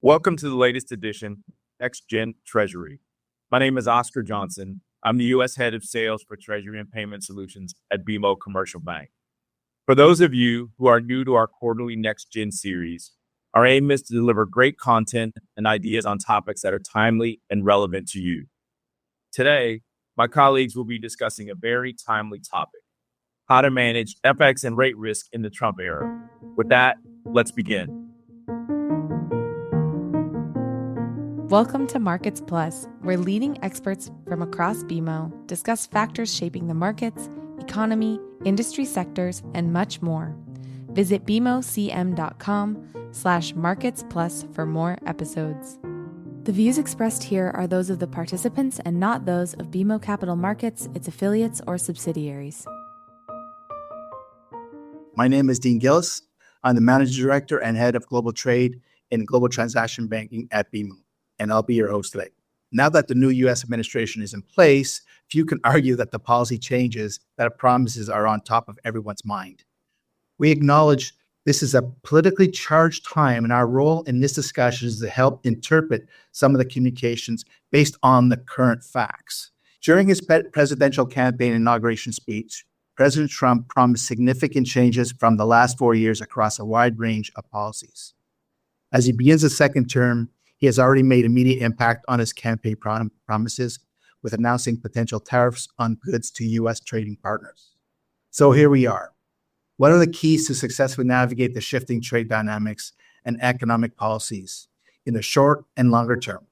Welcome to the latest edition, NextGen Treasury. My name is Oscar Johnson. I'm the U.S. Head of Sales for Treasury and Payment Solutions at BMO Commercial Bank. For those of you who are new to our quarterly NextGen series, our aim is to deliver great content and ideas on topics that are timely and relevant to you. Today, my colleagues will be discussing a very timely topic: how to manage FX and rate risk in the Trump era. With that, let's begin. Welcome to Markets Plus, where leading experts from across BMO discuss factors shaping the markets, economy, industry sectors, and much more. Visit bmocm.com/marketsplus for more episodes. The views expressed here are those of the participants and not those of BMO Capital Markets, its affiliates, or subsidiaries. My name is Dean Gillis. I'm the Managing Director and Head of Global Trade and Global Transaction Banking at BMO, and I'll be your host today. Now that the new U.S. administration is in place, few can argue that the policy changes that it promises are on top of everyone's mind. We acknowledge this is a politically charged time, and our role in this discussion is to help interpret some of the communications based on the current facts. During his presidential campaign inauguration speech, President Trump promised significant changes from the last 4 years across a wide range of policies. As he begins his second term, he has already made immediate impact on his campaign promises with announcing potential tariffs on goods to U.S. trading partners. So here we are. What are the keys to successfully navigate the shifting trade dynamics and economic policies in the short and longer term?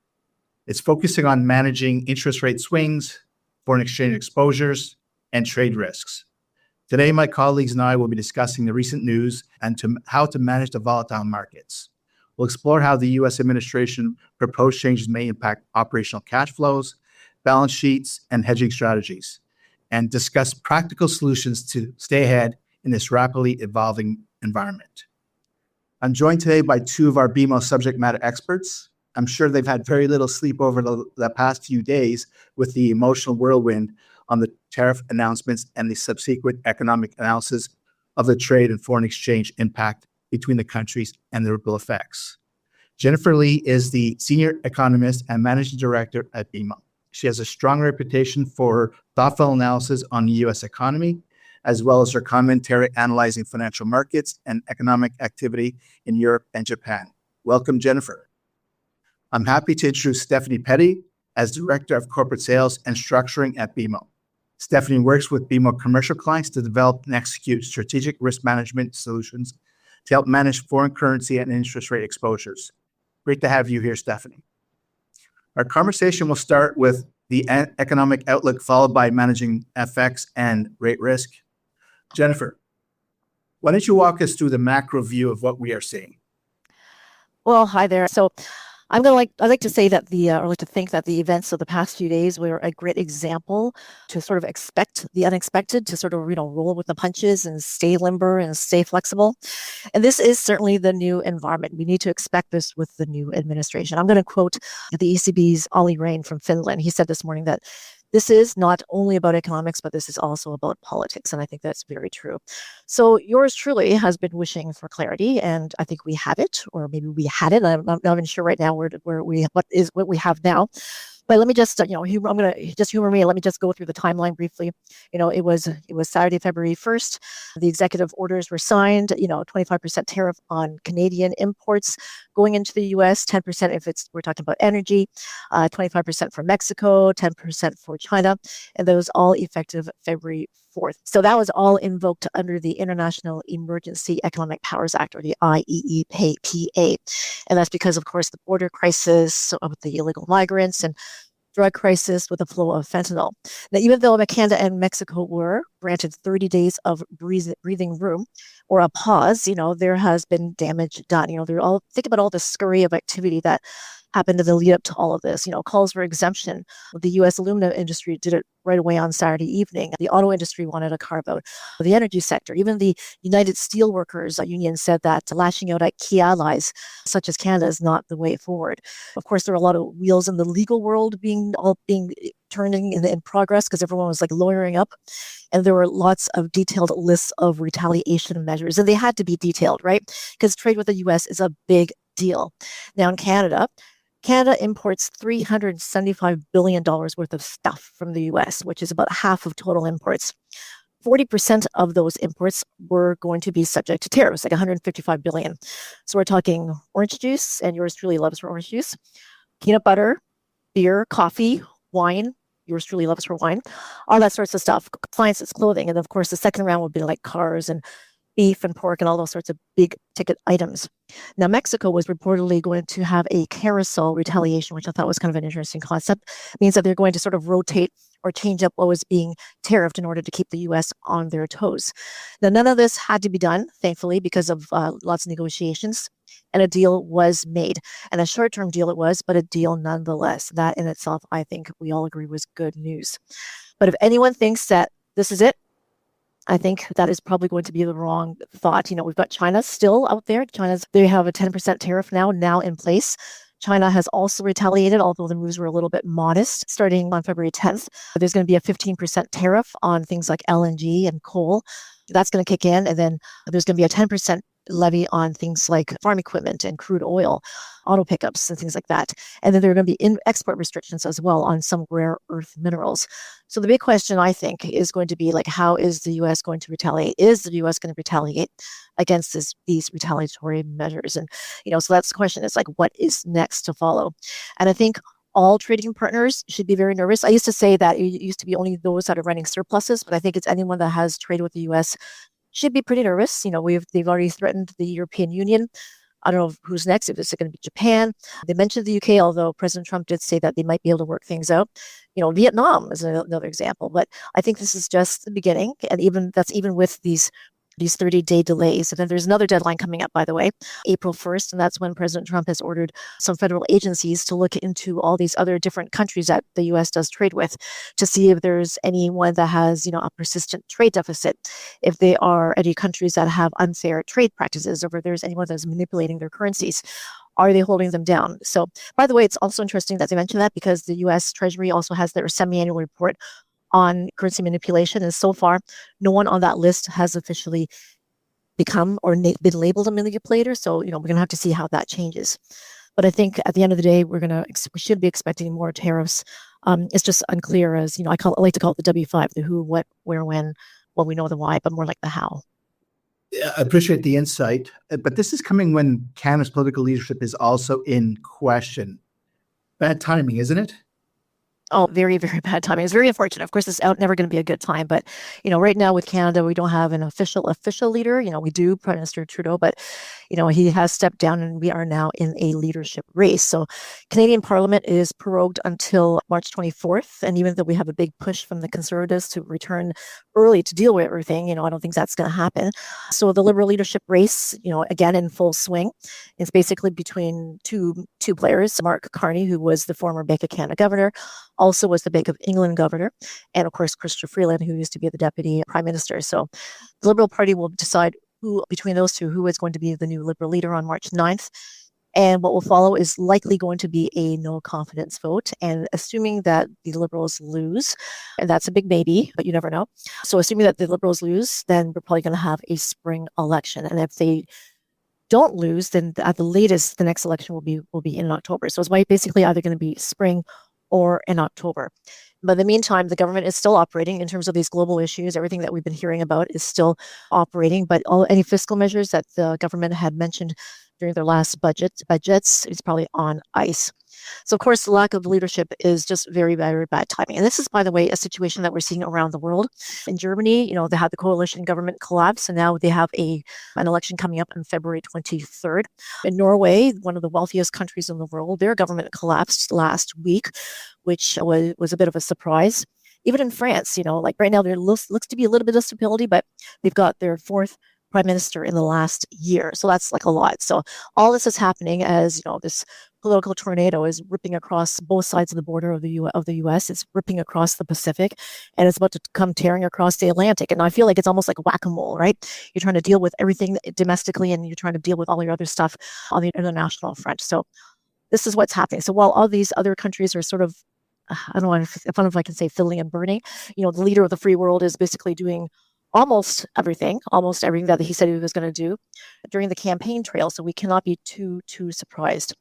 It's focusing on managing interest rate swings, foreign exchange exposures, and trade risks. Today, my colleagues and I will be discussing the recent news and how to manage the volatile markets. We'll explore how the U.S. administration proposed changes may impact operational cash flows, balance sheets, and hedging strategies, and discuss practical solutions to stay ahead in this rapidly evolving environment. I'm joined today by two of our BMO subject matter experts. I'm sure they've had very little sleep over the past few days with the emotional whirlwind on the tariff announcements and the subsequent economic analysis of the trade and foreign exchange impact between the countries and the ripple effects. Jennifer Lee is the Senior Economist and Managing Director at BMO. She has a strong reputation for her thoughtful analysis on the U.S. economy, as well as her commentary analyzing financial markets and economic activity in Europe and Japan. Welcome, Jennifer. I'm happy to introduce Stephanie Petti as Director of Corporate Sales and Structuring at BMO. Stephanie works with BMO commercial clients to develop and execute strategic risk management solutions to help manage foreign currency and interest rate exposures. Great to have you here, Stephanie. Our conversation will start with the economic outlook, followed by managing FX and rate risk. Jennifer, why don't you walk us through the macro view of what we are seeing? Well, hi there. So I'd like to say that to think that the events of the past few days were a great example to sort of expect the unexpected, to sort of, roll with the punches and stay limber and stay flexible. And this is certainly the new environment. We need to expect this with the new administration. I'm going to quote the ECB's Olli Rehn from Finland. He said this morning that this is not only about economics, but this is also about politics. And I think that's very true. So yours truly has been wishing for clarity, and I think we have it, or maybe we had it. I'm not even sure right now what we have now. But let me just, I'm going to just humor me. Let me just go through the timeline briefly. It was Saturday, February 1st. The executive orders were signed. 25% tariff on Canadian imports going into the U.S. 10% if we're talking about energy, 25% for Mexico, 10% for China, and those all effective February 4th. So that was all invoked under the International Emergency Economic Powers Act, or the IEEPA. And that's because, of course, the border crisis with the illegal migrants and drug crisis with the flow of fentanyl. Now, even though Canada and Mexico were granted 30 days of breathing room or a pause, there has been damage done. Think about all the scurry of activity that happened in the lead up to all of this. Calls for exemption. The U.S. aluminum industry did it right away on Saturday evening. The auto industry wanted a carve out. The energy sector, even the United Steelworkers Union said that lashing out at key allies such as Canada is not the way forward. Of course, there are a lot of wheels in the legal world being turning in progress because everyone was lawyering up. And there were lots of detailed lists of retaliation measures, and they had to be detailed, right? Because trade with the U.S. is a big deal. Now in Canada imports $375 billion worth of stuff from the US, which is about half of total imports. 40% of those imports were going to be subject to tariffs, like 155 billion. So we're talking orange juice, and yours truly loves for orange juice, peanut butter, beer, coffee, wine. Yours truly loves for wine, all that sorts of stuff, appliances, clothing. And of course, the second round would be like cars and beef and pork and all those sorts of big ticket items. Now, Mexico was reportedly going to have a carousel retaliation, which I thought was kind of an interesting concept. It means that they're going to sort of rotate or change up what was being tariffed in order to keep the U.S. on their toes. Now, none of this had to be done, thankfully, because of lots of negotiations, and a deal was made. And a short-term deal it was, but a deal nonetheless. That in itself, I think we all agree was good news. But if anyone thinks that this is it, I think that is probably going to be the wrong thought. We've got China still out there. They have a 10% tariff now in place. China has also retaliated, although the moves were a little bit modest. Starting on February 10th, there's going to be a 15% tariff on things like LNG and coal. That's going to kick in. And then there's going to be a 10% levy on things like farm equipment and crude oil, auto pickups and things like that. And then there are going to be export restrictions as well on some rare earth minerals. So the big question, I think, is going to be like, how is the U.S. going to retaliate? Is the U.S. going to retaliate against these retaliatory measures? And, so that's the question. It's like, what is next to follow? And I think all trading partners should be very nervous. I used to say that it used to be only those that are running surpluses, but I think it's anyone that has traded with the U.S. should be pretty nervous. They've already threatened the European Union. I don't know who's next, if it's going to be Japan. They mentioned the UK, although President Trump did say that they might be able to work things out. Vietnam is another example. But I think this is just the beginning. And even with these 30-day delays. And then there's another deadline coming up, by the way, April 1st. And that's when President Trump has ordered some federal agencies to look into all these other different countries that the U.S. does trade with to see if there's anyone that has, a persistent trade deficit, if they are any countries that have unfair trade practices, or if there's anyone that's manipulating their currencies. Are they holding them down? So, by the way, it's also interesting that they mentioned that because the U.S. Treasury also has their semi-annual report on currency manipulation. And so far, no one on that list has officially become or been labeled a manipulator. So, we're going to have to see how that changes. But I think at the end of the day, we should be expecting more tariffs. It's just unclear as, I like to call it the W5, the who, what, where, when. Well, we know the why, but more like the how. I appreciate the insight, but this is coming when Canada's political leadership is also in question. Bad timing, isn't it? Oh, very, very bad timing. It's very unfortunate. Of course, it's never going to be a good time. But, right now with Canada, we don't have an official leader. We do, Prime Minister Trudeau, but, he has stepped down and we are now in a leadership race. So Canadian Parliament is prorogued until March 24th. And even though we have a big push from the Conservatives to return early to deal with everything, I don't think that's going to happen. So the Liberal leadership race, again, in full swing. It's basically between two players, Mark Carney, who was the former Bank of Canada governor, also was the Bank of England governor, and of course, Chrystia Freeland, who used to be the deputy prime minister. So the Liberal Party will decide between those two, who is going to be the new Liberal leader on March 9th. And what will follow is likely going to be a no confidence vote. And assuming that the Liberals lose, and that's a big maybe, but you never know. So assuming that the Liberals lose, then we're probably going to have a spring election. And if they don't lose, then at the latest, the next election will be in October. So it's basically either going to be spring or in October. But in the meantime, the government is still operating in terms of these global issues. Everything that we've been hearing about is still operating, but any fiscal measures that the government had mentioned during their last budgets is probably on ice. So, of course, the lack of leadership is just very, very bad timing. And this is, by the way, a situation that we're seeing around the world. In Germany, they had the coalition government collapse, and now they have an election coming up on February 23rd. In Norway, one of the wealthiest countries in the world, their government collapsed last week, which was a bit of a surprise. Even in France, like right now, there looks to be a little bit of stability, but they've got their fourth prime minister in the last year. So that's like a lot. So all this is happening as, this political tornado is ripping across both sides of the border of the U.S. It's ripping across the Pacific, and it's about to come tearing across the Atlantic. And I feel like it's almost like whack-a-mole, right? You're trying to deal with everything domestically, and you're trying to deal with all your other stuff on the international front. So this is what's happening. So while all these other countries are sort of, I don't know if I can say fiddling and burning, the leader of the free world is basically doing almost everything that he said he was going to do during the campaign trail. So we cannot be too surprised.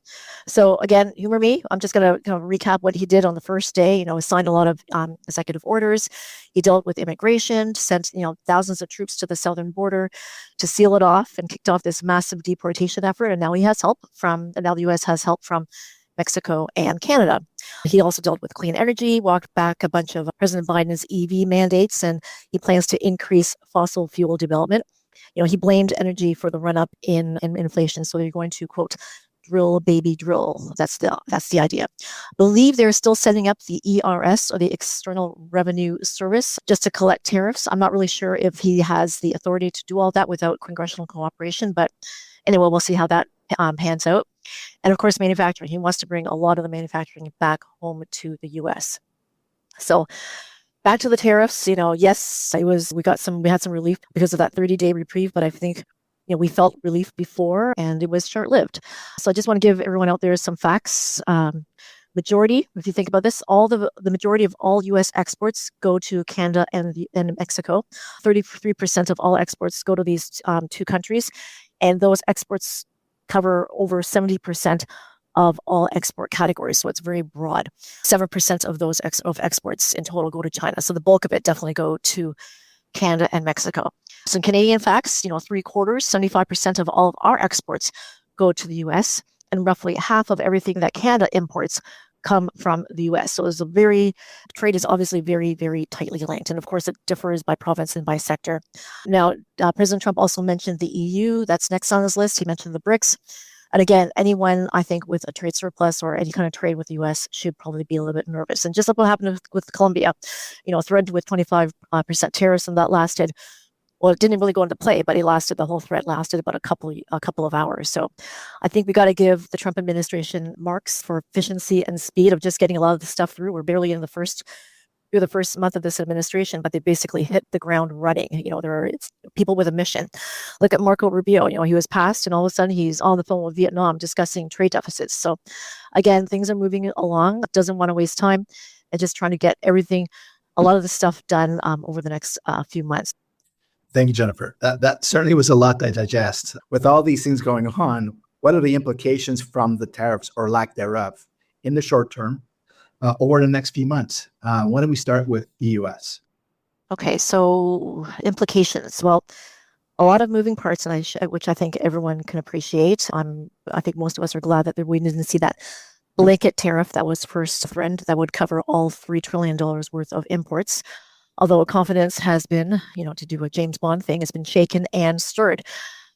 So again, humor me. I'm just going to recap what he did on the first day. He signed a lot of executive orders. He dealt with immigration, sent thousands of troops to the southern border to seal it off, and kicked off this massive deportation effort. And now he has help now the U.S. has help from Mexico and Canada. He also dealt with clean energy, walked back a bunch of President Biden's EV mandates, and he plans to increase fossil fuel development. He blamed energy for the run-up in inflation. So they're going to, quote, drill, baby, drill. That's the idea. I believe they're still setting up the ERS, or the External Revenue Service, just to collect tariffs. I'm not really sure if he has the authority to do all that without congressional cooperation, but anyway, we'll see how that pans out. And of course, manufacturing. He wants to bring a lot of the manufacturing back home to the U.S. So back to the tariffs. Yes, we had some relief because of that 30-day reprieve, but I think we felt relief before, and it was short-lived. So I just want to give everyone out there some facts. Majority, if you think about this, the majority of all U.S. exports go to Canada and Mexico. 33% of all exports go to these two countries, and those exports cover over 70% of all export categories. So it's very broad. 7% of those exports in total go to China. So the bulk of it definitely go to Canada and Mexico. Some Canadian facts, 3/4, 75% of all of our exports go to the U.S., and roughly half of everything that Canada imports come from the U.S. So trade is obviously very, very tightly linked. And of course, it differs by province and by sector. Now, President Trump also mentioned the EU. That's next on his list. He mentioned the BRICS. And again, anyone, I think, with a trade surplus or any kind of trade with the U.S. should probably be a little bit nervous. And just like what happened with Colombia, threatened with 25% tariffs, and that lasted, well, it didn't really go into play, but the whole threat lasted about a couple of hours. So I think we got to give the Trump administration marks for efficiency and speed of just getting a lot of the stuff through. We're barely in the first month of this administration, but they basically hit the ground running. It's people with a mission. Look at Marco Rubio. He was passed, and all of a sudden he's on the phone with Vietnam discussing trade deficits. So again, things are moving along. Doesn't want to waste time, and just trying to get a lot of the stuff done over the next few months. Thank you, Jennifer. That certainly was a lot to digest. With all these things going on, what are the implications from the tariffs or lack thereof in the short term over the next few months? Why don't we start with the U.S.? Okay, so implications. Well, a lot of moving parts, which I think everyone can appreciate. I think most of us are glad that we didn't see that blanket tariff that was first threatened that would cover all $3 trillion worth of imports. Although confidence has been, to do a James Bond thing, has been shaken and stirred.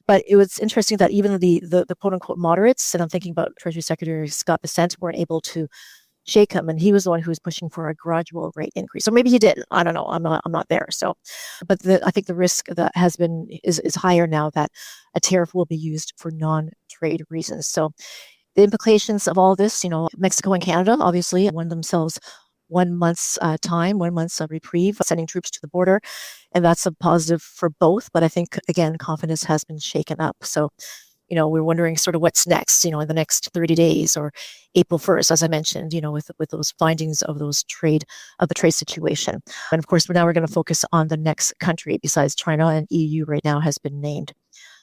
But it was interesting that even the quote unquote moderates, and I'm thinking about Treasury Secretary Scott Bessent, weren't able to shake him, and he was the one who was pushing for a gradual rate increase. Or maybe he didn't. I don't know. I'm not there. So, but I think the risk that is higher now that a tariff will be used for non-trade reasons. So, the implications of all this, Mexico and Canada obviously won themselves 1 month's time, 1 month's reprieve, sending troops to the border. And that's a positive for both. But I think, again, confidence has been shaken up. So, we're wondering sort of what's next, in the next 30 days or April 1st, as I mentioned, with those findings of the trade situation. And of course, now we're going to focus on the next country besides China, and EU right now has been named.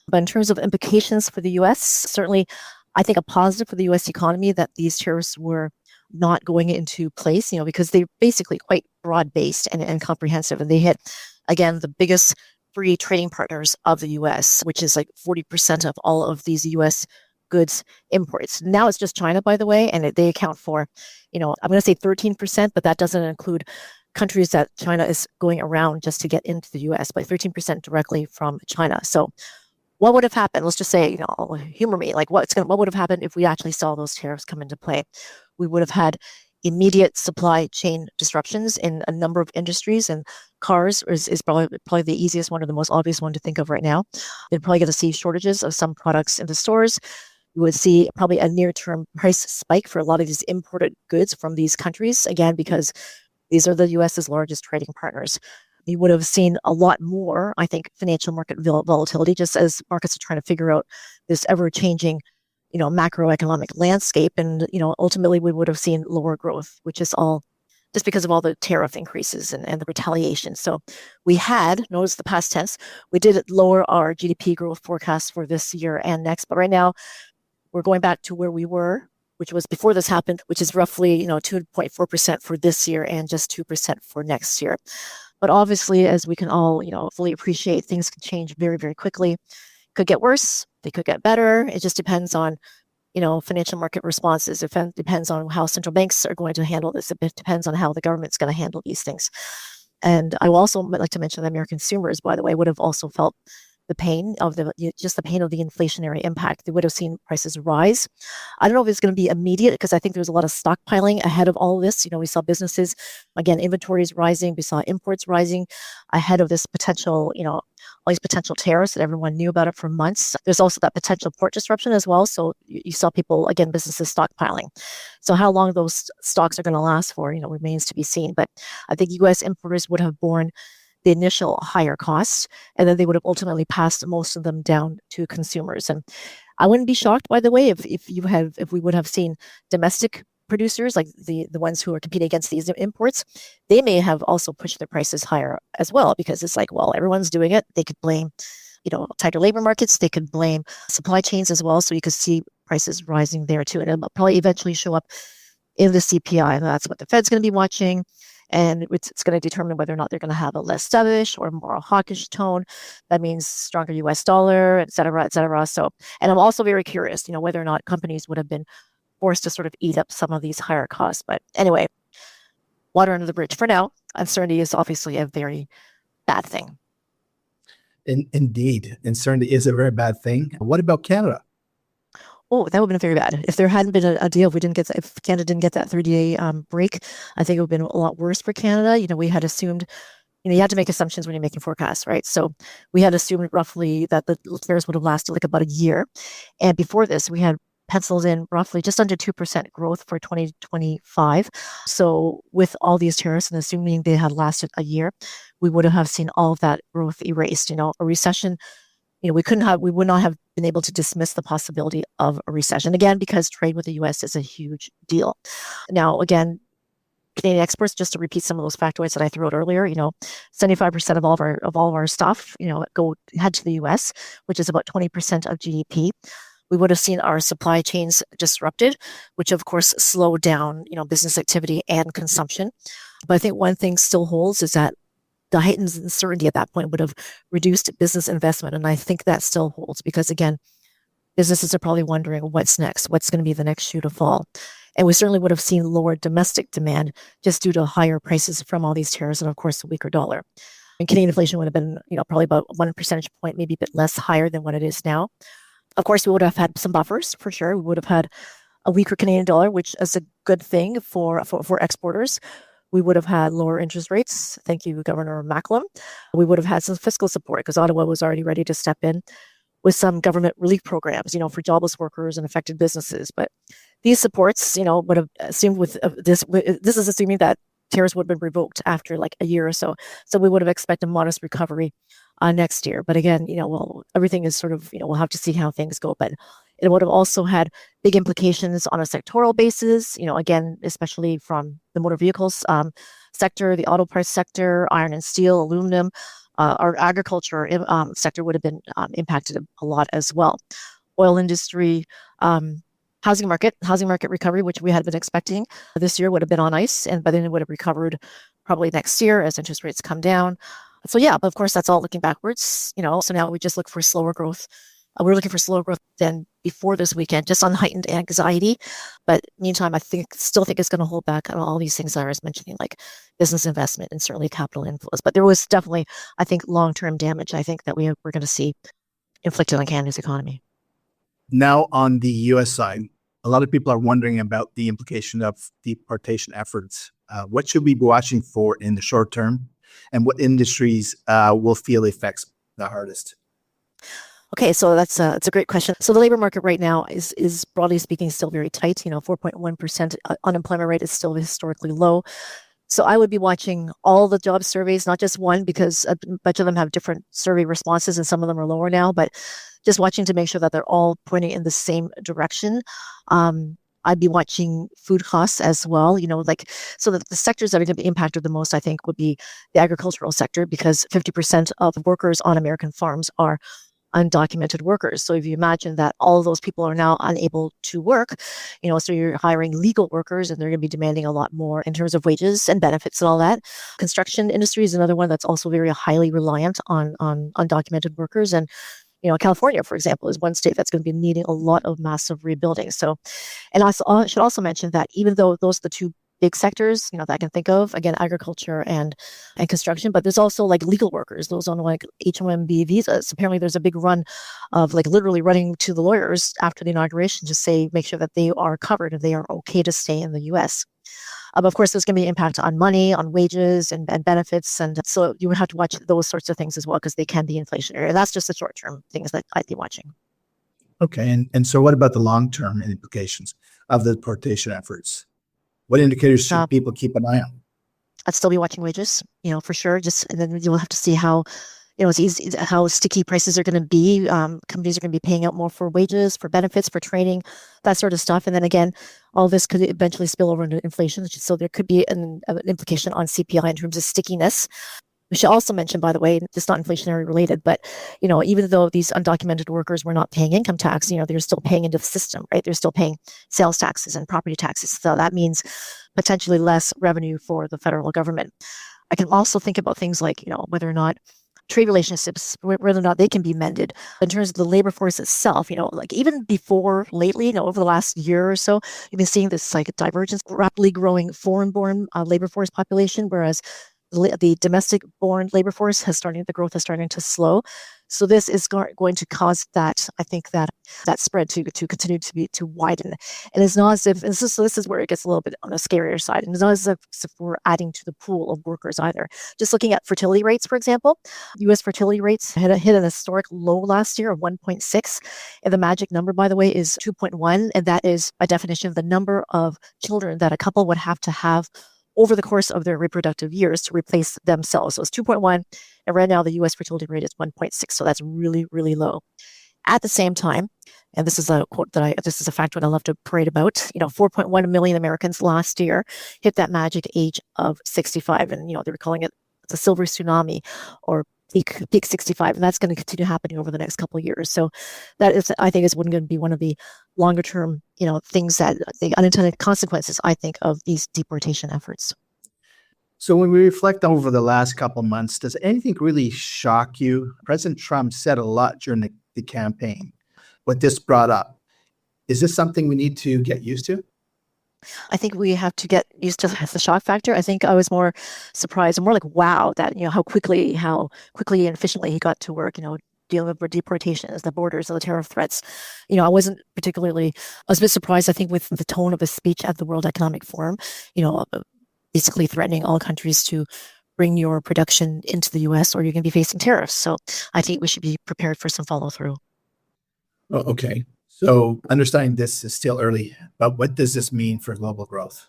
But in terms of implications for the U.S., certainly, I think a positive for the U.S. economy that these tariffs were not going into place, because they're basically quite broad-based and comprehensive. And they hit, again, the biggest free trading partners of the U.S., which is like 40% of all of these U.S. goods imports. Now it's just China, by the way, and they account for, I'm going to say 13%, but that doesn't include countries that China is going around just to get into the U.S., but 13% directly from China. So what would have happened? Let's just say, humor me, like what would have happened if we actually saw those tariffs come into play? We would have had immediate supply chain disruptions in a number of industries, and cars is probably the easiest one or the most obvious one to think of right now. You're probably going to see shortages of some products in the stores. You would see probably a near-term price spike for a lot of these imported goods from these countries, again, because these are the U.S.'s largest trading partners. You would have seen a lot more, I think, financial market volatility, just as markets are trying to figure out this ever-changing, macroeconomic landscape. And, ultimately we would have seen lower growth, which is all just because of all the tariff increases and the retaliation. So we had, notice the past tense, we did lower our GDP growth forecast for this year and next. But right now, we're going back to where we were, which was before this happened, which is roughly 2.4% for this year and just 2% for next year. But obviously, as we can all fully appreciate, things can change very, very quickly. Could get worse, they could get better. It just depends on financial market responses. It depends on how central banks are going to handle this. It depends on how the government's going to handle these things. And I will also like to mention that American consumers, by the way, would have also felt the pain of the inflationary impact. They would have seen prices rise. I don't know if it's going to be immediate because I think there's a lot of stockpiling ahead of all of this. We saw businesses, again, inventories rising. We saw imports rising ahead of this potential, all these potential tariffs that everyone knew about it for months. There's also that potential port disruption as well. So you saw people, again, businesses stockpiling. So how long those stocks are going to last for, remains to be seen. But I think U.S. importers would have borne the initial higher costs, and then they would have ultimately passed most of them down to consumers. And I wouldn't be shocked, by the way, if we would have seen domestic producers, like the ones who are competing against these imports, they may have also pushed their prices higher as well, because it's like, well, everyone's doing it. They could blame, tighter labor markets. They could blame supply chains as well. So you could see prices rising there too, and it'll probably eventually show up in the CPI, and that's what the Fed's going to be watching. And it's going to determine whether or not they're going to have a less dovish or more hawkish tone. That means stronger U.S. dollar, et cetera, et cetera. So, and I'm also very curious, whether or not companies would have been forced to sort of eat up some of these higher costs. But anyway, water under the bridge. For now, uncertainty is obviously a very bad thing. Indeed, uncertainty is a very bad thing. What about Canada? Oh, that would have been very bad. If there hadn't been a deal, if Canada didn't get that 30-day break, I think it would have been a lot worse for Canada. We had assumed, you had to make assumptions when you're making forecasts, right? So we had assumed roughly that the tariffs would have lasted like about a year. And before this, we had penciled in roughly just under 2% growth for 2025. So with all these tariffs and assuming they had lasted a year, we would have seen all of that growth erased. A recession, we would not have been able to dismiss the possibility of a recession, again, because trade with the U.S. is a huge deal. Now, again, Canadian exports, just to repeat some of those factoids that I threw out earlier, 75% of all of our stuff, head to the U.S., which is about 20% of GDP. We would have seen our supply chains disrupted, which of course slowed down, business activity and consumption. But I think one thing still holds is that the heightened uncertainty at that point would have reduced business investment. And I think that still holds because, again, businesses are probably wondering what's next, what's going to be the next shoe to fall. And we certainly would have seen lower domestic demand just due to higher prices from all these tariffs and, of course, the weaker dollar. And Canadian inflation would have been, probably about 1 percentage point, maybe a bit less higher than what it is now. Of course, we would have had some buffers for sure. We would have had a weaker Canadian dollar, which is a good thing for exporters. We would have had lower interest rates. Thank you, Governor Macklem. We would have had some fiscal support because Ottawa was already ready to step in with some government relief programs, for jobless workers and affected businesses. But these supports, would have assumed with this is assuming that tariffs would have been revoked after like a year or so. So we would have expected a modest recovery next year. But again, everything is sort of, we'll have to see how things go. But it would have also had big implications on a sectoral basis, again, especially from the motor vehicles sector, the auto parts sector, iron and steel, aluminum. Our agriculture sector would have been impacted a lot as well. Oil industry, housing market recovery, which we had been expecting this year, would have been on ice, and by then it would have recovered probably next year as interest rates come down. So yeah, but of course that's all looking backwards. So now we just look for slower growth. We're looking for slower growth than before this weekend, just on heightened anxiety. But meantime, I still think it's going to hold back on all these things I was mentioning, like business investment and certainly capital inflows. But there was definitely, I think, long-term damage, I think, that we're going to see inflicted on Canada's economy. Now, on the U.S. side, a lot of people are wondering about the implication of deportation efforts. What should we be watching for in the short term, and what industries will feel effects the hardest? Okay, so it's a great question. So the labor market right now is broadly speaking still very tight. 4.1% unemployment rate is still historically low. So I would be watching all the job surveys, not just one, because a bunch of them have different survey responses and some of them are lower now, but just watching to make sure that they're all pointing in the same direction. I'd be watching food costs as well, so that the sectors that are going to be impacted the most, I think, would be the agricultural sector, because 50% of workers on American farms are undocumented workers. So if you imagine that all of those people are now unable to work, so you're hiring legal workers and they're going to be demanding a lot more in terms of wages and benefits and all that. Construction industry is another one that's also very highly reliant on undocumented workers. And California, for example, is one state that's going to be needing a lot of massive rebuilding. So, and I should also mention that even though those are the two big sectors, that I can think of, again, agriculture and construction, but there's also like legal workers, those on like H-1B visas. Apparently there's a big run of like literally running to the lawyers after the inauguration to say, make sure that they are covered and they are okay to stay in the US. Of course, there's going to be an impact on money, on wages and benefits. And so you would have to watch those sorts of things as well, because they can be inflationary. That's just the short-term things that I'd be watching. Okay. And so what about the long-term implications of the deportation efforts? What indicators should people keep an eye on? I'd still be watching wages, for sure. And then you'll have to see how, it's easy, how sticky prices are going to be. Companies are going to be paying out more for wages, for benefits, for training, that sort of stuff. And then again, all this could eventually spill over into inflation. So there could be an implication on CPI in terms of stickiness. We should also mention, by the way, it's not inflationary related, but, even though these undocumented workers were not paying income tax, they're still paying into the system, right? They're still paying sales taxes and property taxes. So that means potentially less revenue for the federal government. I can also think about things like, whether or not trade relationships, whether or not they can be mended in terms of the labor force itself, like even before lately, over the last year or so, you've been seeing this like divergence, rapidly growing foreign-born labor force population, whereas the domestic-born labor force the growth is starting to slow. So this is going to cause that, I think, that spread to continue to widen. And it's not as if, this is where it gets a little bit on the scarier side. And it's not as if we're adding to the pool of workers either. Just looking at fertility rates, for example, U.S. fertility rates hit an historic low last year of 1.6. And the magic number, by the way, is 2.1. And that is by definition the number of children that a couple would have to have over the course of their reproductive years to replace themselves. So it's 2.1, and right now the U.S. fertility rate is 1.6, so that's really, really low. At the same time, and this is a quote this is a fact that I love to parade about, 4.1 million Americans last year hit that magic age of 65, and they were calling it the silver tsunami or peak 65, and that's going to continue happening over the next couple of years. So that is, I think, is going to be one of the longer term, things that the unintended consequences, I think, of these deportation efforts. So when we reflect over the last couple of months, does anything really shock you? President Trump said a lot during the campaign. What this brought up, is this something we need to get used to? I think we have to get used to the shock factor. I think I was more surprised and more like, wow, that, how quickly and efficiently he got to work, dealing with deportations, the borders, the tariff threats. I was a bit surprised, I think, with the tone of his speech at the World Economic Forum, basically threatening all countries to bring your production into the U.S. or you're going to be facing tariffs. So I think we should be prepared for some follow through. Oh, okay. So understanding this is still early, but what does this mean for global growth?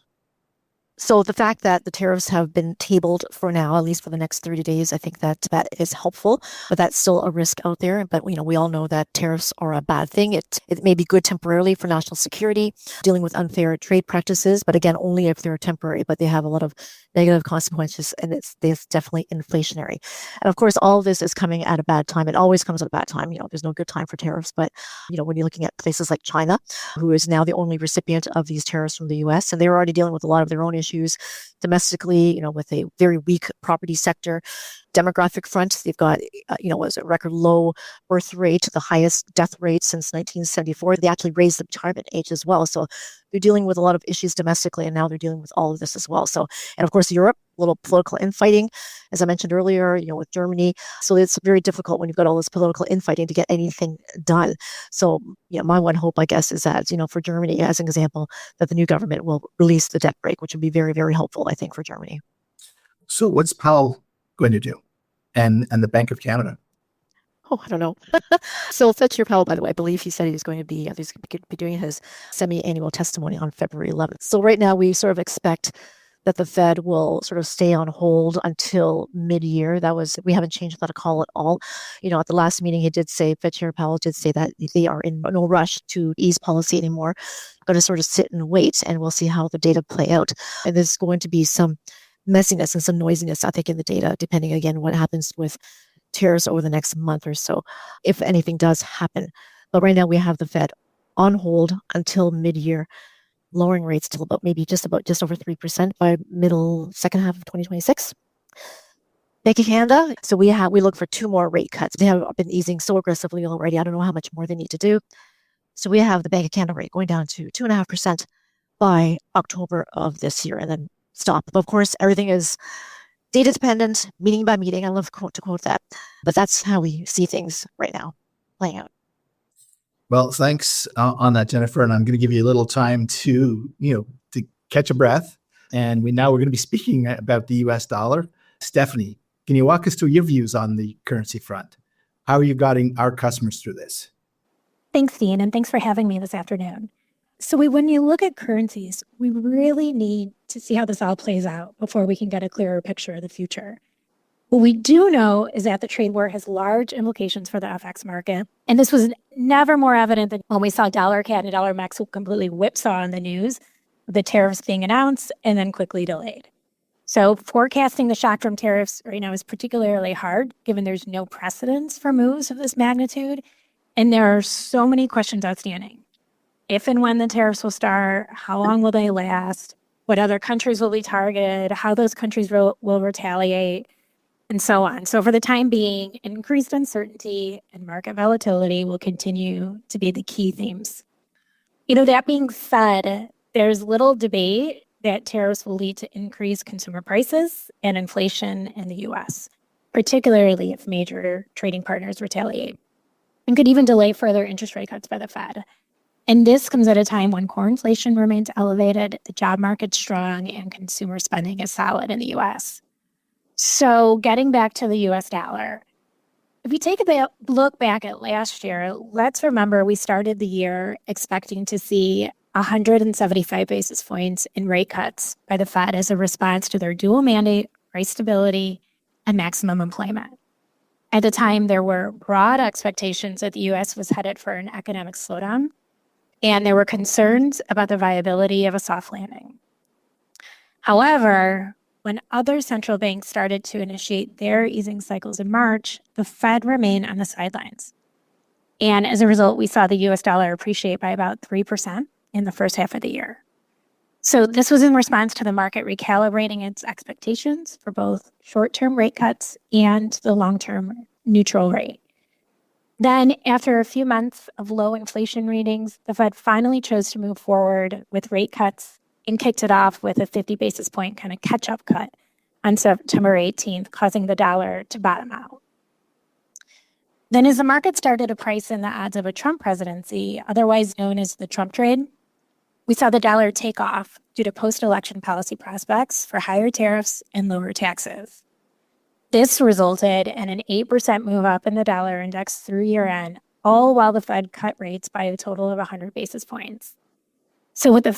So the fact that the tariffs have been tabled for now, at least for the next 30 days, I think that is helpful, but that's still a risk out there. But, we all know that tariffs are a bad thing. It may be good temporarily for national security, dealing with unfair trade practices, but again, only if they're temporary, but they have a lot of negative consequences, and it's definitely inflationary. And of course, all of this is coming at a bad time. It always comes at a bad time. There's no good time for tariffs, but, when you're looking at places like China, who is now the only recipient of these tariffs from the U.S., and they were already dealing with a lot of their own issues domestically, with a very weak property sector. Demographic front, they've got, was a record low birth rate, the highest death rate since 1974. They actually raised the retirement age as well. So they're dealing with a lot of issues domestically, and now they're dealing with all of this as well. So, and of course, Europe, a little political infighting, as I mentioned earlier, with Germany. So it's very difficult when you've got all this political infighting to get anything done. So, my one hope, I guess, is that, for Germany, as an example, that the new government will release the debt brake, which would be very, very helpful, I think, for Germany. So what's Powell going to do? And the Bank of Canada? Oh, I don't know. So Chair Powell, by the way, I believe he said he's going to be doing his semi-annual testimony on February 11th. So right now we sort of expect that the Fed will sort of stay on hold until mid-year. We haven't changed that call at all. At the last meeting, Fed Chair Powell did say that they are in no rush to ease policy anymore, going to sort of sit and wait, and we'll see how the data play out. And there's going to be some messiness and some noisiness, I think, in the data, depending, again, what happens with tariffs over the next month or so, if anything does happen. But right now, we have the Fed on hold until mid-year, lowering rates till just over 3% by second half of 2026. Bank of Canada, so we look for 2 more rate cuts. They have been easing so aggressively already. I don't know how much more they need to do. So we have the Bank of Canada rate going down to 2.5% by October of this year, and then stop. But of course, everything is data dependent, meeting by meeting. I love to quote that, but that's how we see things right now playing out. Well, thanks on that, Jennifer. And I'm going to give you a little time to catch a breath. And we're going to be speaking about the US dollar. Stephanie, can you walk us through your views on the currency front? How are you guiding our customers through this? Thanks, Dean, and thanks for having me this afternoon. So when you look at currencies, we really need to see how this all plays out before we can get a clearer picture of the future. What we do know is that the trade war has large implications for the FX market. And this was never more evident than when we saw dollar CAD and dollar MEX completely whipsaw in the news, the tariffs being announced and then quickly delayed. So forecasting the shock from tariffs right now is particularly hard, given there's no precedence for moves of this magnitude. And there are so many questions outstanding. If and when the tariffs will start, how long will they last, what other countries will be targeted, how those countries will retaliate, and so on. So for the time being, increased uncertainty and market volatility will continue to be the key themes. That being said, there's little debate that tariffs will lead to increased consumer prices and inflation in the U.S., particularly if major trading partners retaliate, and could even delay further interest rate cuts by the Fed. And this comes at a time when core inflation remains elevated, the job market's strong, and consumer spending is solid in the U.S. So getting back to the U.S. dollar, if we take a look back at last year, let's remember we started the year expecting to see 175 basis points in rate cuts by the Fed as a response to their dual mandate, price stability, and maximum employment. At the time, there were broad expectations that the U.S. was headed for an economic slowdown, and there were concerns about the viability of a soft landing. However, when other central banks started to initiate their easing cycles in March, the Fed remained on the sidelines. And as a result, we saw the US dollar appreciate by about 3% in the first half of the year. So this was in response to the market recalibrating its expectations for both short-term rate cuts and the long-term neutral rate. Then, after a few months of low inflation readings, the Fed finally chose to move forward with rate cuts and kicked it off with a 50 basis point kind of catch-up cut on September 18th, causing the dollar to bottom out. Then as the market started to price in the odds of a Trump presidency, otherwise known as the Trump trade, we saw the dollar take off due to post-election policy prospects for higher tariffs and lower taxes. This resulted in an 8% move up in the dollar index through year-end, all while the Fed cut rates by a total of 100 basis points. So with fewer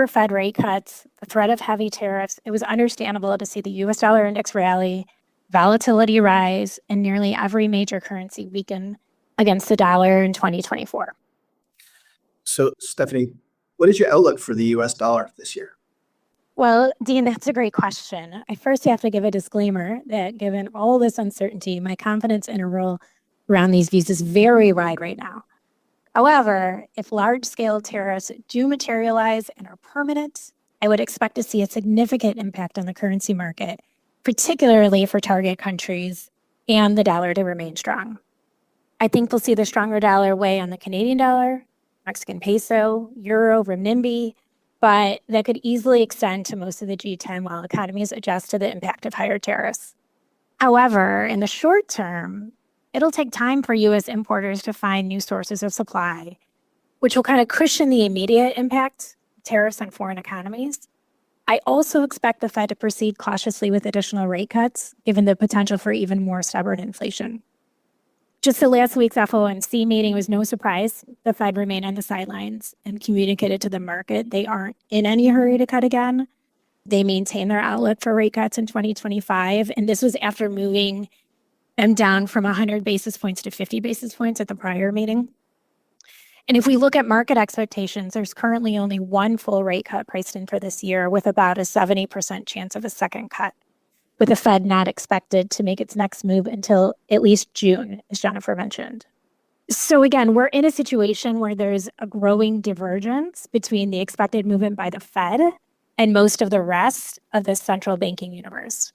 Fed rate cuts, the threat of heavy tariffs, it was understandable to see the US dollar index rally, volatility rise, and nearly every major currency weaken against the dollar in 2024. So, Stephanie, what is your outlook for the US dollar this year? Well, Dean, that's a great question. I first have to give a disclaimer that given all this uncertainty, my confidence interval around these views is very wide right now. However, if large-scale tariffs do materialize and are permanent, I would expect to see a significant impact on the currency market, particularly for target countries, and the dollar to remain strong. I think we'll see the stronger dollar weigh on the Canadian dollar, Mexican peso, euro, renminbi, but that could easily extend to most of the G10 while economies adjust to the impact of higher tariffs. However, in the short term, it'll take time for U.S. importers to find new sources of supply, which will kind of cushion the immediate impact of tariffs on foreign economies. I also expect the Fed to proceed cautiously with additional rate cuts, given the potential for even more stubborn inflation. Just the last week's FOMC meeting was no surprise. The Fed remained on the sidelines and communicated to the market they aren't in any hurry to cut again. They maintain their outlook for rate cuts in 2025. And this was after moving them down from 100 basis points to 50 basis points at the prior meeting. And if we look at market expectations, there's currently only one full rate cut priced in for this year with about a 70% chance of a second cut, with the Fed not expected to make its next move until at least June, as Jennifer mentioned. So again, we're in a situation where there's a growing divergence between the expected movement by the Fed and most of the rest of the central banking universe.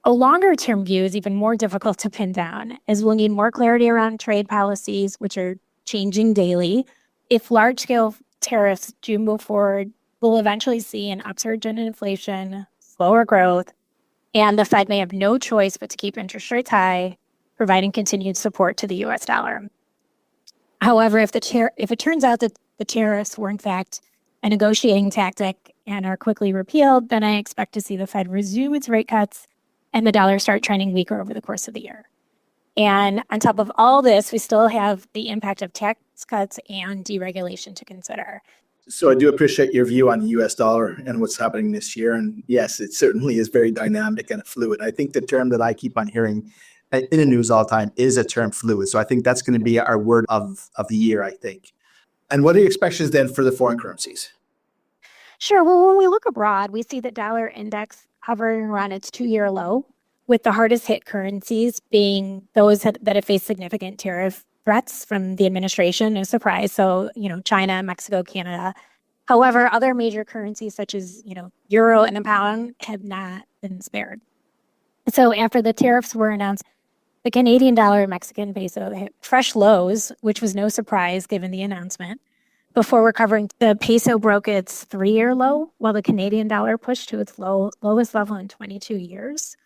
A longer-term view is even more difficult to pin down, as we'll need more clarity around trade policies, which are changing daily. If large-scale tariffs do move forward, we'll eventually see an upsurge in inflation, slower growth, and the Fed may have no choice but to keep interest rates high, providing continued support to the U.S. dollar. However, if it turns out that the tariffs were in fact a negotiating tactic and are quickly repealed, then I expect to see the Fed resume its rate cuts and the dollar start trending weaker over the course of the year. And on top of all this, we still have the impact of tax cuts and deregulation to consider. So I do appreciate your view on the US dollar and what's happening this year. And yes, it certainly is very dynamic and fluid. I think the term that I keep on hearing in the news all the time is a term fluid. So I think that's going to be our word of the year, I think. And what are your expectations then for the foreign currencies? Sure. Well, when we look abroad, we see the dollar index hovering around its 2-year low, with the hardest hit currencies being those that have faced significant tariff threats from the administration. No surprise. So, China, Mexico, Canada. However, other major currencies such as, euro and the pound have not been spared. So after the tariffs were announced, the Canadian dollar and Mexican peso hit fresh lows, which was no surprise given the announcement. Before recovering, the peso broke its 3-year low, while the Canadian dollar pushed to its lowest level in 22 years.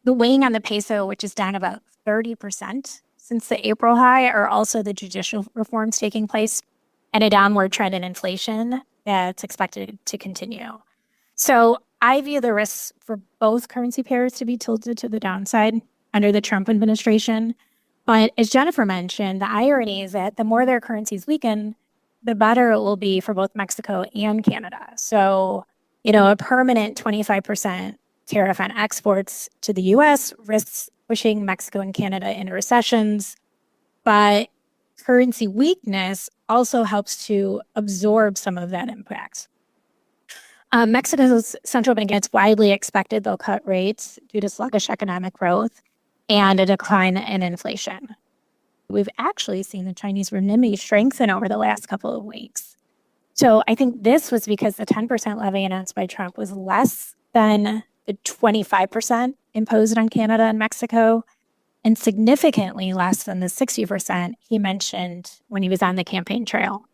The weighing on the peso, which is down about 30% since the April high, are also the judicial reforms taking place and a downward trend in inflation that's expected to continue. So I view the risks for both currency pairs to be tilted to the downside under the Trump administration. But as Jennifer mentioned, the irony is that the more their currencies weaken, the better it will be for both Mexico and Canada. So, a permanent 25% tariff on exports to the U.S. risks pushing Mexico and Canada into recessions, but currency weakness also helps to absorb some of that impact. Mexico's central bank, it's widely expected they'll cut rates due to sluggish economic growth and a decline in inflation. We've actually seen the Chinese renminbi strengthen over the last couple of weeks. So I think this was because the 10% levy announced by Trump was less than the 25% imposed on Canada and Mexico, and significantly less than the 60% he mentioned when he was on the campaign trail.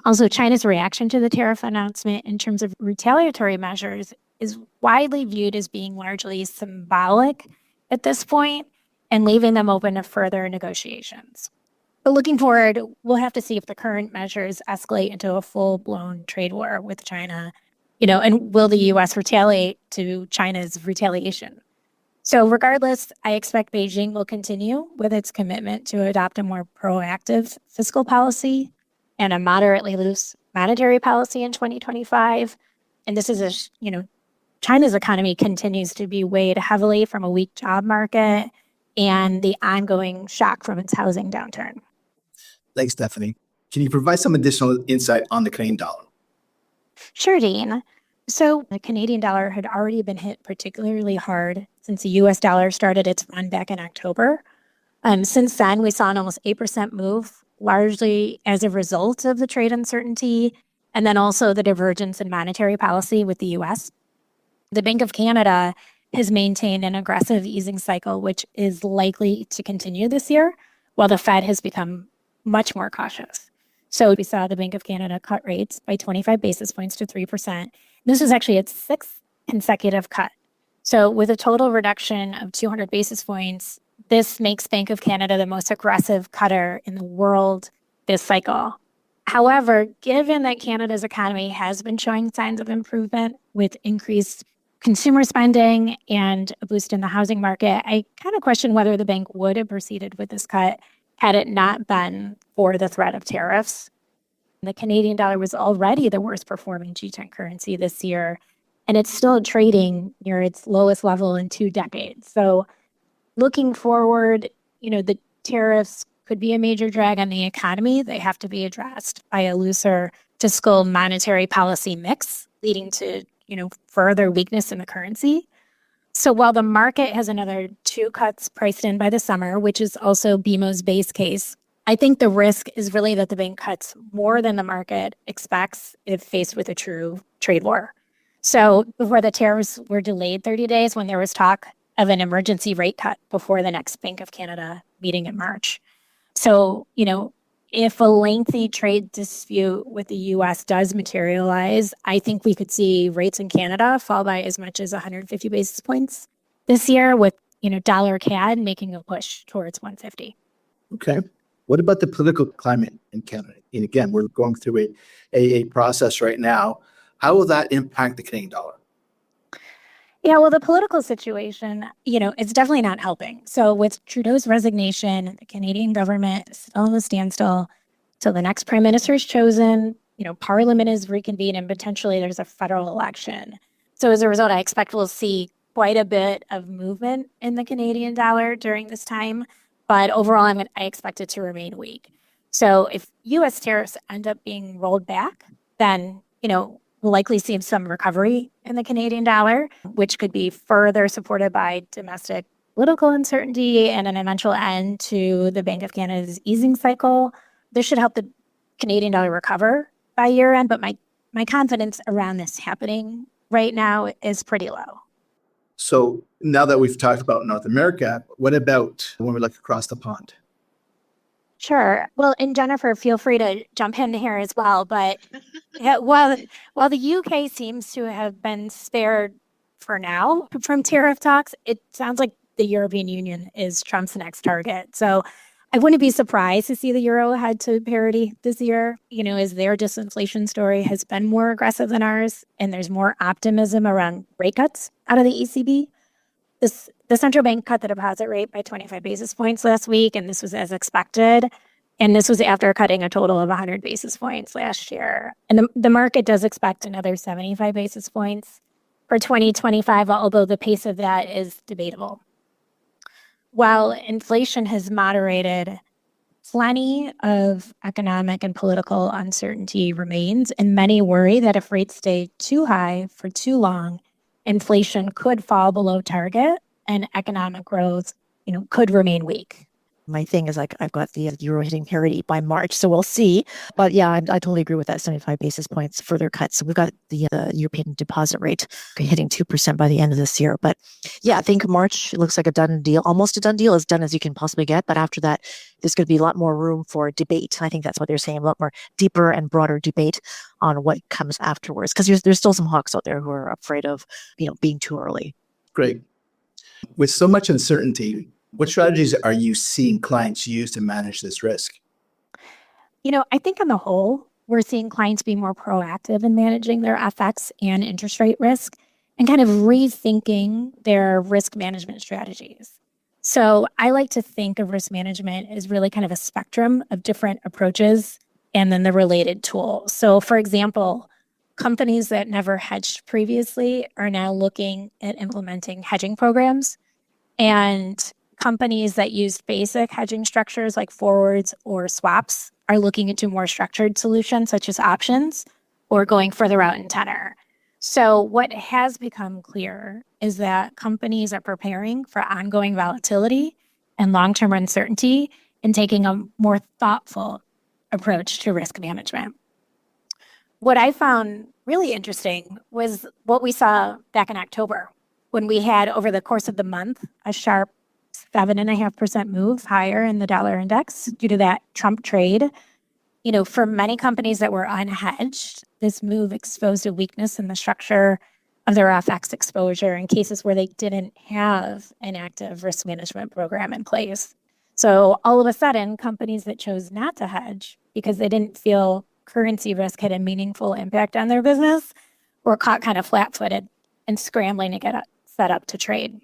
Also, China's reaction to the tariff announcement in terms of retaliatory measures is widely viewed as being largely symbolic at this point and leaving them open to further negotiations. But looking forward, we'll have to see if the current measures escalate into a full-blown trade war with China, and will the U.S. retaliate to China's retaliation? So regardless, I expect Beijing will continue with its commitment to adopt a more proactive fiscal policy and a moderately loose monetary policy in 2025. And this is China's economy continues to be weighed heavily from a weak job market and the ongoing shock from its housing downturn. Thanks, Stephanie. Can you provide some additional insight on the Canadian dollar? Sure, Dean. So the Canadian dollar had already been hit particularly hard since the U.S. dollar started its run back in October. Since then, we saw an almost 8% move, largely as a result of the trade uncertainty and then also the divergence in monetary policy with the U.S. The Bank of Canada has maintained an aggressive easing cycle, which is likely to continue this year, while the Fed has become much more cautious. So we saw the Bank of Canada cut rates by 25 basis points to 3%. This was actually its 6th consecutive cut. So with a total reduction of 200 basis points, this makes Bank of Canada the most aggressive cutter in the world this cycle. However, given that Canada's economy has been showing signs of improvement with increased consumer spending and a boost in the housing market, I kind of question whether the bank would have proceeded with this cut had it not been for the threat of tariffs. The Canadian dollar was already the worst performing G10 currency this year, and it's still trading near its lowest level in 2 decades. So looking forward, the tariffs could be a major drag on the economy. They have to be addressed by a looser fiscal monetary policy mix, leading to, further weakness in the currency. So while the market has another 2 cuts priced in by the summer, which is also BMO's base case, I think the risk is really that the bank cuts more than the market expects if faced with a true trade war. So before the tariffs were delayed 30 days, when there was talk of an emergency rate cut before the next Bank of Canada meeting in March. So, if a lengthy trade dispute with the U.S. does materialize, I think we could see rates in Canada fall by as much as 150 basis points this year, with, dollar CAD making a push towards 150. Okay. What about the political climate in Canada? And again, we're going through a process right now. How will that impact the Canadian dollar? Yeah, well, the political situation, it's definitely not helping. So with Trudeau's resignation, the Canadian government is still in a standstill till the next prime minister is chosen. Parliament is reconvened, and potentially there's a federal election. So as a result, I expect we'll see quite a bit of movement in the Canadian dollar during this time. But overall, I expect it to remain weak. So if U.S. tariffs end up being rolled back, then, we'll likely see some recovery in the Canadian dollar, which could be further supported by domestic political uncertainty and an eventual end to the Bank of Canada's easing cycle. This should help the Canadian dollar recover by year end, but my confidence around this happening right now is pretty low. So now that we've talked about North America, what about when we look across the pond? Sure. Well, and Jennifer, feel free to jump in here as well. But yeah, while the UK seems to have been spared for now from tariff talks, it sounds like the European Union is Trump's next target. So I wouldn't be surprised to see the euro head to parity this year, as their disinflation story has been more aggressive than ours, and there's more optimism around rate cuts out of the ECB. The central bank cut the deposit rate by 25 basis points last week, and this was as expected. And this was after cutting a total of 100 basis points last year. And the market does expect another 75 basis points for 2025, although the pace of that is debatable. While inflation has moderated, plenty of economic and political uncertainty remains, and many worry that if rates stay too high for too long, inflation could fall below target and economic growth, could remain weak. My thing is I've got the euro hitting parity by March, so we'll see. But yeah, I totally agree with that 75 basis points further cut. So we've got the European deposit rate hitting 2% by the end of this year. But yeah, I think March looks like a done deal, almost a done deal, as done as you can possibly get. But after that, there's going to be a lot more room for debate. I think that's what they're saying, a lot more deeper and broader debate on what comes afterwards. Because there's still some hawks out there who are afraid of being too early. Great. With so much uncertainty, what strategies are you seeing clients use to manage this risk? I think on the whole, we're seeing clients be more proactive in managing their FX and interest rate risk and kind of rethinking their risk management strategies. So I like to think of risk management as really kind of a spectrum of different approaches and then the related tools. So for example, companies that never hedged previously are now looking at implementing hedging programs, and companies that used basic hedging structures like forwards or swaps are looking into more structured solutions such as options or going further out in tenor. So what has become clear is that companies are preparing for ongoing volatility and long-term uncertainty and taking a more thoughtful approach to risk management. What I found really interesting was what we saw back in October when we had, over the course of the month, a sharp 7.5% move higher in the dollar index due to that Trump trade. For many companies that were unhedged, this move exposed a weakness in the structure of their FX exposure in cases where they didn't have an active risk management program in place. So all of a sudden, companies that chose not to hedge because they didn't feel currency risk had a meaningful impact on their business were caught kind of flat-footed and scrambling to get set up to trade.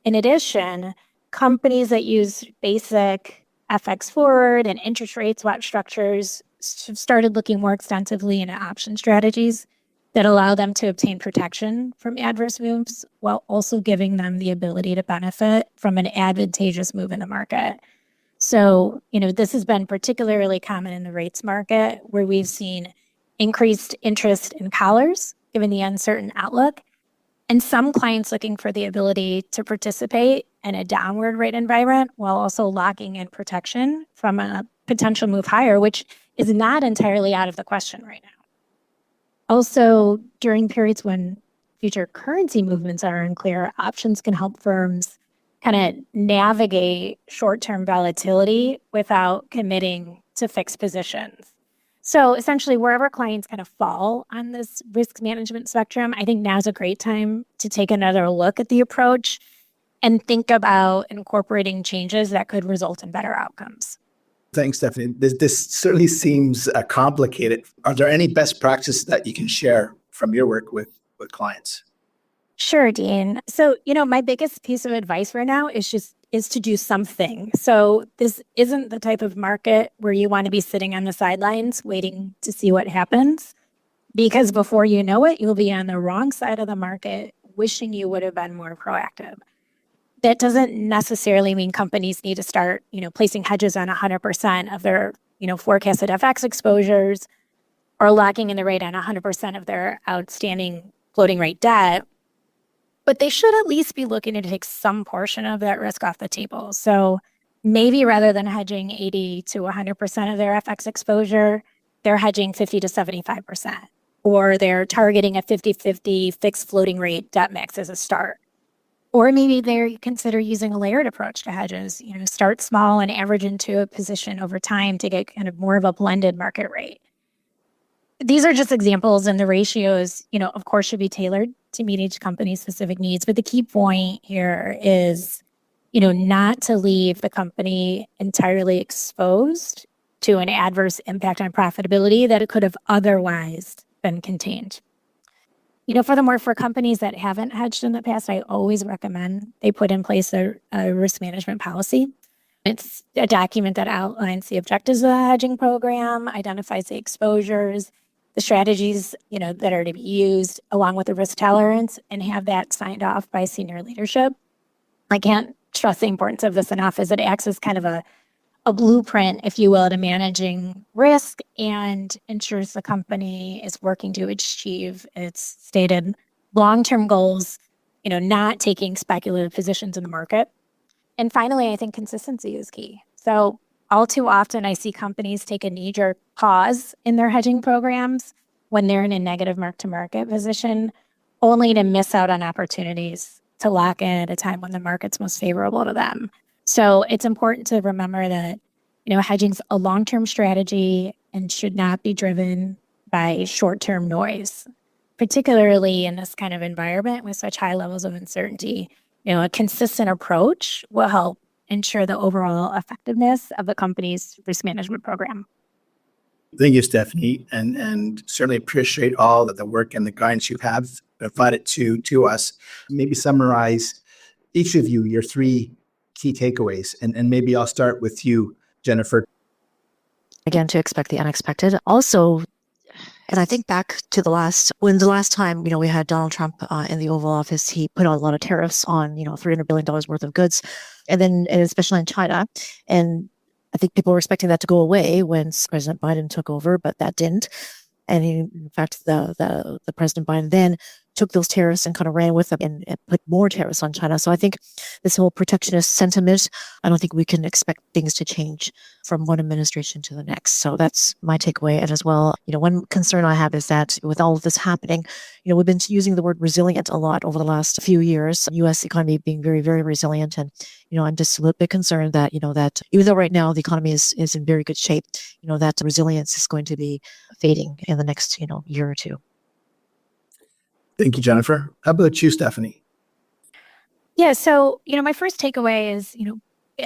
In addition, companies that use basic FX forward and interest rate swap structures have started looking more extensively into option strategies that allow them to obtain protection from adverse moves while also giving them the ability to benefit from an advantageous move in the market. So, this has been particularly common in the rates market, where we've seen increased interest in collars given the uncertain outlook, and some clients looking for the ability to participate in a downward rate environment while also locking in protection from a potential move higher, which is not entirely out of the question right now. Also, during periods when future currency movements are unclear, options can help firms kind of navigate short-term volatility without committing to fixed positions. So essentially, wherever clients kind of fall on this risk management spectrum, I think now's a great time to take another look at the approach and think about incorporating changes that could result in better outcomes. Thanks, Stephanie. This certainly seems complicated. Are there any best practices that you can share from your work with clients? Sure, Dean. So, my biggest piece of advice right now is to do something. So this isn't the type of market where you want to be sitting on the sidelines waiting to see what happens, because before you know it, you'll be on the wrong side of the market wishing you would have been more proactive. That doesn't necessarily mean companies need to start, placing hedges on 100% of their, forecasted FX exposures or locking in the rate on 100% of their outstanding floating rate debt. But they should at least be looking to take some portion of that risk off the table. So maybe rather than hedging 80 to 100% of their FX exposure, they're hedging 50 to 75%, or they're targeting a 50-50 fixed floating rate debt mix as a start. Or maybe they consider using a layered approach to hedges, start small and average into a position over time to get kind of more of a blended market rate. These are just examples, and the ratios, of course, should be tailored to meet each company's specific needs. But the key point here is, not to leave the company entirely exposed to an adverse impact on profitability that it could have otherwise been contained. Furthermore, for companies that haven't hedged in the past, I always recommend they put in place a risk management policy. It's a document that outlines the objectives of the hedging program, identifies the exposures, the strategies, that are to be used, along with the risk tolerance, and have that signed off by senior leadership. I can't stress the importance of this enough, as it acts as kind of a blueprint, if you will, to managing risk and ensures the company is working to achieve its stated long-term goals, not taking speculative positions in the market. And finally, I think consistency is key. So all too often, I see companies take a knee-jerk pause in their hedging programs when they're in a negative mark-to-market position, only to miss out on opportunities to lock in at a time when the market's most favorable to them. So it's important to remember that, hedging's a long-term strategy and should not be driven by short-term noise, particularly in this kind of environment with such high levels of uncertainty. A consistent approach will help ensure the overall effectiveness of the company's risk management program. Thank you, Stephanie, and certainly appreciate all of the work and the guidance you have provided to us. Maybe summarize, each of you, your three key takeaways, and maybe I'll start with you, Jennifer. Again, to expect the unexpected. Also, and I think back to the last time, we had Donald Trump in the Oval Office, he put on a lot of tariffs on, $300 billion worth of goods, and especially in China. And I think people were expecting that to go away when President Biden took over, but that didn't. And in fact, the President Biden then took those tariffs and kind of ran with them and put more tariffs on China. So I think this whole protectionist sentiment, I don't think we can expect things to change from one administration to the next. So that's my takeaway. And as well, one concern I have is that with all of this happening, we've been using the word resilient a lot over the last few years, U.S. economy being very, very resilient. And, I'm just a little bit concerned that, that even though right now the economy is in very good shape, that resilience is going to be fading in the next, year or two. Thank you, Jennifer. How about you, Stephanie? Yeah, so, my first takeaway is,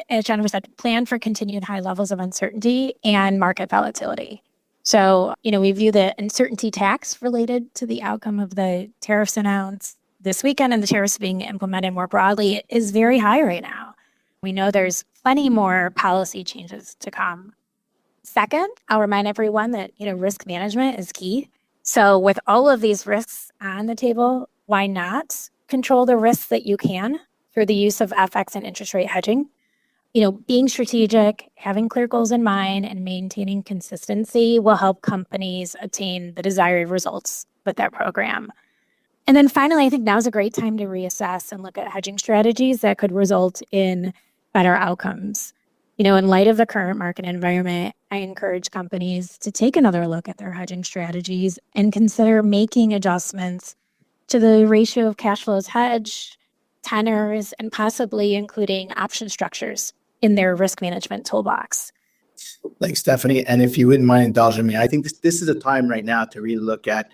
as Jennifer said, plan for continued high levels of uncertainty and market volatility. So, we view the uncertainty tax related to the outcome of the tariffs announced, this weekend and the tariffs being implemented more broadly is very high right now. We know there's plenty more policy changes to come. Second, I'll remind everyone that, risk management is key. So with all of these risks on the table, why not control the risks that you can through the use of FX and interest rate hedging? Being strategic, having clear goals in mind, and maintaining consistency will help companies attain the desired results with that program. And then finally, I think now's a great time to reassess and look at hedging strategies that could result in better outcomes. In light of the current market environment, I encourage companies to take another look at their hedging strategies and consider making adjustments to the ratio of cash flows hedged, tenors, and possibly including option structures in their risk management toolbox. Thanks, Stephanie. And if you wouldn't mind indulging me, I think this is a time right now to really look at,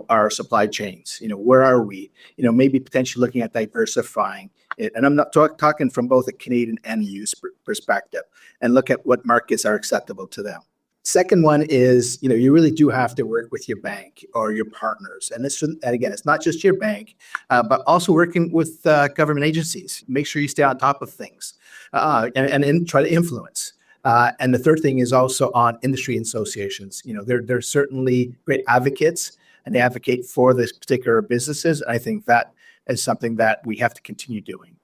our supply chains. Where are we? Maybe potentially looking at diversifying it. And I'm not talking from both a Canadian and US perspective, and look at what markets are acceptable to them. Second one is, you really do have to work with your bank or your partners. And again, it's not just your bank, but also working with government agencies. Make sure you stay on top of things and try to influence. And the third thing is also on industry associations. They're certainly great advocates, and they advocate for this particular businesses. I think that is something that we have to continue doing.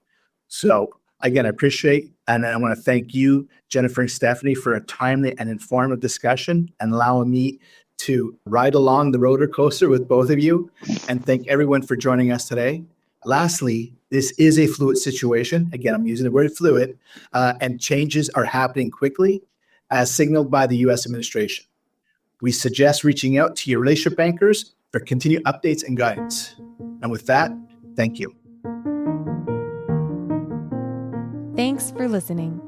So again, I appreciate, and I want to thank you, Jennifer and Stephanie, for a timely and informative discussion and allowing me to ride along the roller coaster with both of you. And thank everyone for joining us today. Lastly, this is a fluid situation. Again, I'm using the word fluid, and changes are happening quickly, as signaled by the U.S. administration. We suggest reaching out to your relationship bankers for continued updates and guidance. And with that, thank you. Thanks for listening.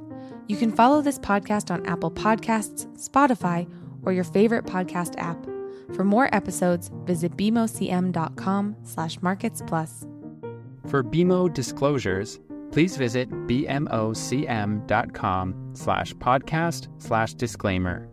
You can follow this podcast on Apple Podcasts, Spotify, or your favorite podcast app. For more episodes, visit bmocm.com/marketsplus. For BMO disclosures, please visit bmocm.com/podcast/disclaimer.